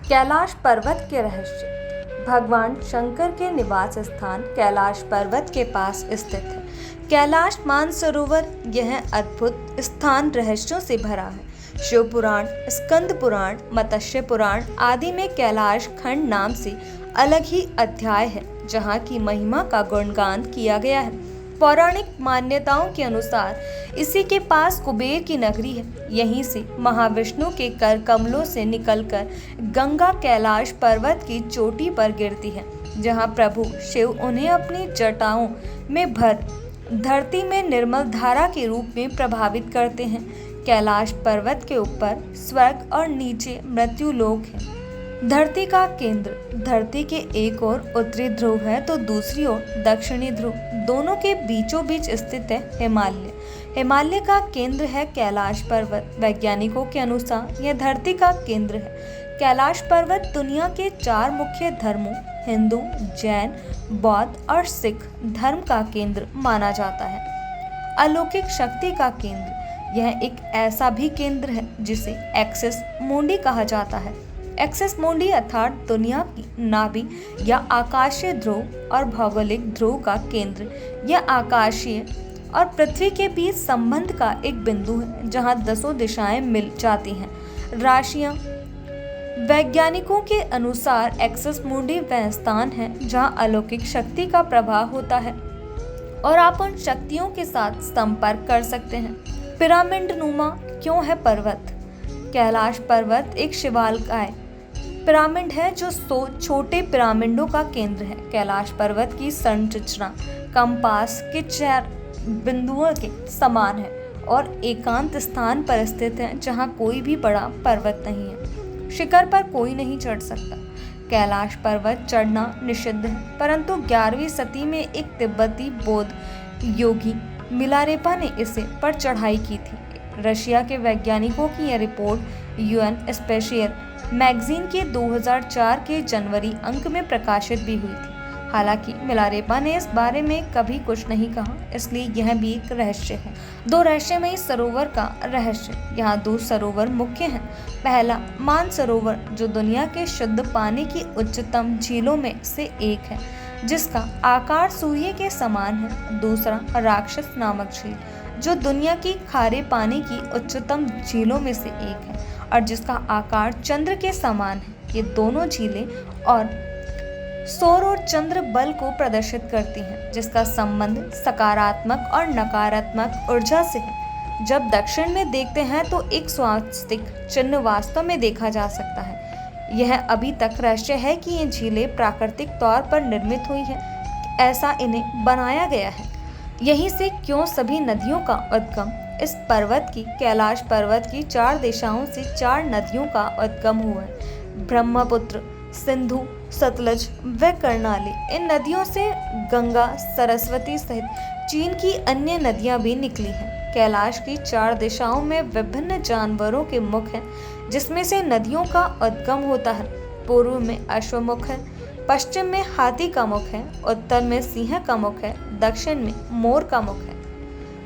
कैलाश पर्वत के रहस्य। भगवान शंकर के निवास स्थान कैलाश पर्वत के पास स्थित है। कैलाश मानसरोवर यह अद्भुत स्थान रहस्यों से भरा है। शिव पुराण, स्कंद पुराण, मत्स्य पुराण आदि में कैलाश खंड नाम से अलग ही अध्याय है, जहाँ की महिमा का गुणगान किया गया है। पौराणिक मान्यताओं के अनुसार इसी के पास कुबेर की नगरी है। यहीं से महाविष्णु के कर कमलों से निकलकर गंगा कैलाश पर्वत की चोटी पर गिरती है, जहां प्रभु शिव उन्हें अपनी जटाओं में भर धरती में निर्मल धारा के रूप में प्रभावित करते हैं। कैलाश पर्वत के ऊपर स्वर्ग और नीचे मृत्यु लोक है। धरती का केंद्र धरती के एक ओर उत्तरी ध्रुव है तो दूसरी ओर दक्षिणी ध्रुव। दोनों के बीचों बीच स्थित है हिमालय। हिमालय का केंद्र है कैलाश पर्वत। वैज्ञानिकों के अनुसार यह धरती का केंद्र है। कैलाश पर्वत दुनिया के 4 मुख्य धर्मों हिंदू, जैन, बौद्ध और सिख धर्म का केंद्र माना जाता है। अलौकिक शक्ति का केंद्र यह एक ऐसा भी केंद्र है जिसे एक्सिस मुंडी कहा जाता है। एक्सिस मुंडी अर्थात दुनिया की नाभि या आकाशीय ध्रुव और भौगोलिक ध्रुव का केंद्र। यह आकाशीय और पृथ्वी के बीच संबंध का एक बिंदु है, जहां 10 दिशाएं मिल जाती हैं। राशियां। वैज्ञानिकों के अनुसार एक्सिस मुंडी वह स्थान है जहां अलौकिक शक्ति का प्रभाव होता है और आप उन शक्तियों के साथ संपर्क कर सकते हैं। पिरामिड नुमा क्यों है पर्वत? कैलाश पर्वत एक शिवालकाय पिरामिड है जो छोटे पिरामिडों का केंद्र है। कैलाश पर्वत की संरचना कंपास के 4 बिंदुओं के समान है और एकांत स्थान पर स्थित है, जहां कोई भी बड़ा पर्वत नहीं है। शिखर पर कोई नहीं चढ़ सकता। कैलाश पर्वत चढ़ना निषिद्ध है, परंतु 11वीं सदी में एक तिब्बती बौद्ध योगी मिलारेपा ने इसे पर चढ़ाई की थी। रशिया के वैज्ञानिकों की यह रिपोर्ट यूएन स्पेशियल मैगजीन के 2004 के जनवरी अंक में प्रकाशित भी हुई थी। हालांकि मिलारेपा ने इस बारे में कभी कुछ नहीं कहा, इसलिए यह भी एक रहस्य है। 2 रहस्यमयी सरोवर का रहस्य। यहाँ 2 सरोवर मुख्य हैं। पहला मानसरोवर, जो दुनिया के शुद्ध पानी की उच्चतम झीलों में से एक है, जिसका आकार सूर्य के समान है। दूसरा राक्षस नामक झील, जो दुनिया की खारे पानी की उच्चतम झीलों में से एक है और जिसका आकार चंद्र के समान है। ये दोनों झीलें और सौर और चंद्र बल को प्रदर्शित करती हैं, जिसका संबंध सकारात्मक और नकारात्मक ऊर्जा से है। जब दक्षिण में देखते हैं तो एक स्वास्तिक चिन्ह वास्तव में देखा जा सकता है। यह अभी तक रहस्य है कि ये झीलें प्राकृतिक तौर पर निर्मित हुई हैं, ऐसा इन्हें बनाया गया है। यहीं से क्यों सभी नदियों का उद्गम इस पर्वत की कैलाश पर्वत की 4 दिशाओं से 4 नदियों का उद्गम हुआ है। ब्रह्मपुत्र, सिंधु, सतलज व कर्णाली। इन नदियों से गंगा, सरस्वती सहित चीन की अन्य नदियां भी निकली हैं। कैलाश की 4 दिशाओं में विभिन्न जानवरों के मुख हैं, जिसमें से नदियों का उद्गम होता है। पूर्व में अश्वमुख है, पश्चिम में हाथी का मुख है, उत्तर में सिंह का मुख है, दक्षिण में मोर का मुख है।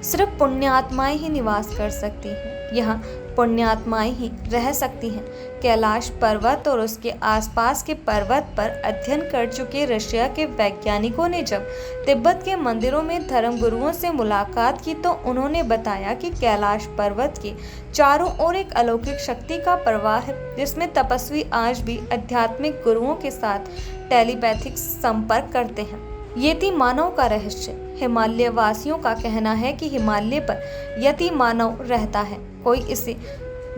सिर्फ पुण्यात्माएं ही निवास कर सकती हैं। यहाँ पुण्यात्माएं ही रह सकती हैं। कैलाश पर्वत और उसके आसपास के पर्वत पर अध्ययन कर चुके रशिया के वैज्ञानिकों ने जब तिब्बत के मंदिरों में धर्मगुरुओं से मुलाकात की तो उन्होंने बताया कि कैलाश पर्वत के चारों ओर एक अलौकिक शक्ति का प्रवाह है, जिसमें तपस्वी आज भी आध्यात्मिक गुरुओं के साथ टेलीपैथिक संपर्क करते हैं। यति मानव का रहस्य। हिमालय वासियों का कहना है कि हिमालय पर यति मानव रहता है। कोई इसे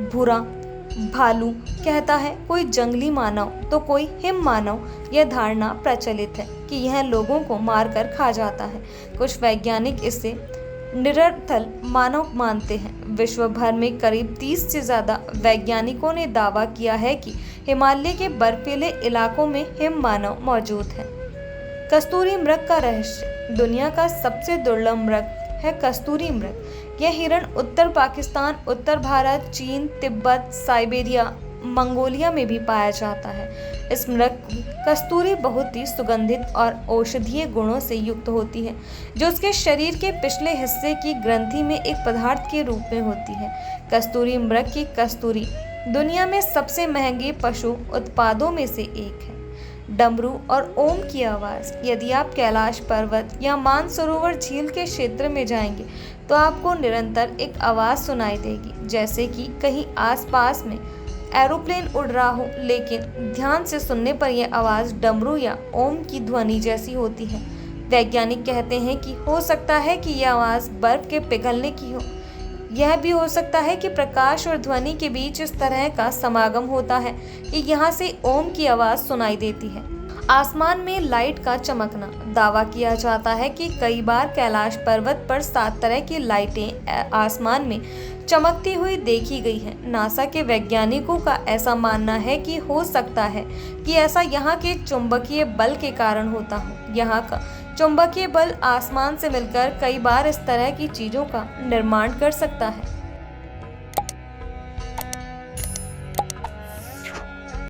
भूरा भालू कहता है, कोई जंगली मानव तो कोई हिम मानव। यह धारणा प्रचलित है कि यह लोगों को मारकर खा जाता है। कुछ वैज्ञानिक इसे निरर्थल मानव मानते हैं। विश्व भर में करीब 30 से ज्यादा वैज्ञानिकों ने दावा किया है कि हिमालय के बर्फीले इलाकों में हिम मानव मौजूद है। कस्तूरी मृग का रहस्य। दुनिया का सबसे दुर्लभ मृग है कस्तूरी मृग। यह हिरण उत्तर पाकिस्तान, उत्तर भारत, चीन, तिब्बत, साइबेरिया, मंगोलिया में भी पाया जाता है। इस मृग की कस्तूरी बहुत ही सुगंधित और औषधीय गुणों से युक्त होती है, जो उसके शरीर के पिछले हिस्से की ग्रंथि में एक पदार्थ के रूप में होती है। कस्तूरी मृग की कस्तूरी दुनिया में सबसे महंगे पशु उत्पादों में से एक है। डमरू और ओम की आवाज़। यदि आप कैलाश पर्वत या मानसरोवर झील के क्षेत्र में जाएंगे तो आपको निरंतर एक आवाज़ सुनाई देगी, जैसे कि कहीं आसपास में एरोप्लेन उड़ रहा हो, लेकिन ध्यान से सुनने पर यह आवाज़ डमरू या ओम की ध्वनि जैसी होती है। वैज्ञानिक कहते हैं कि हो सकता है कि यह आवाज़ बर्फ के पिघलने की हो। यह भी हो सकता है कि प्रकाश और ध्वनि के बीच इस तरह का समागम होता है कि यहाँ से ओम की आवाज़ सुनाई देती है। आसमान में लाइट का चमकना। दावा किया जाता है कि कई बार कैलाश पर्वत पर 7 तरह की लाइटें आसमान में चमकती हुई देखी गई हैं। नासा के वैज्ञानिकों का ऐसा मानना है कि हो सकता है कि ऐसा यहाँ के चुंबकीय बल के कारण होता हो। यहाँ का चुंबकीय बल आसमान से मिलकर कई बार इस तरह की चीज़ों का निर्माण कर सकता है।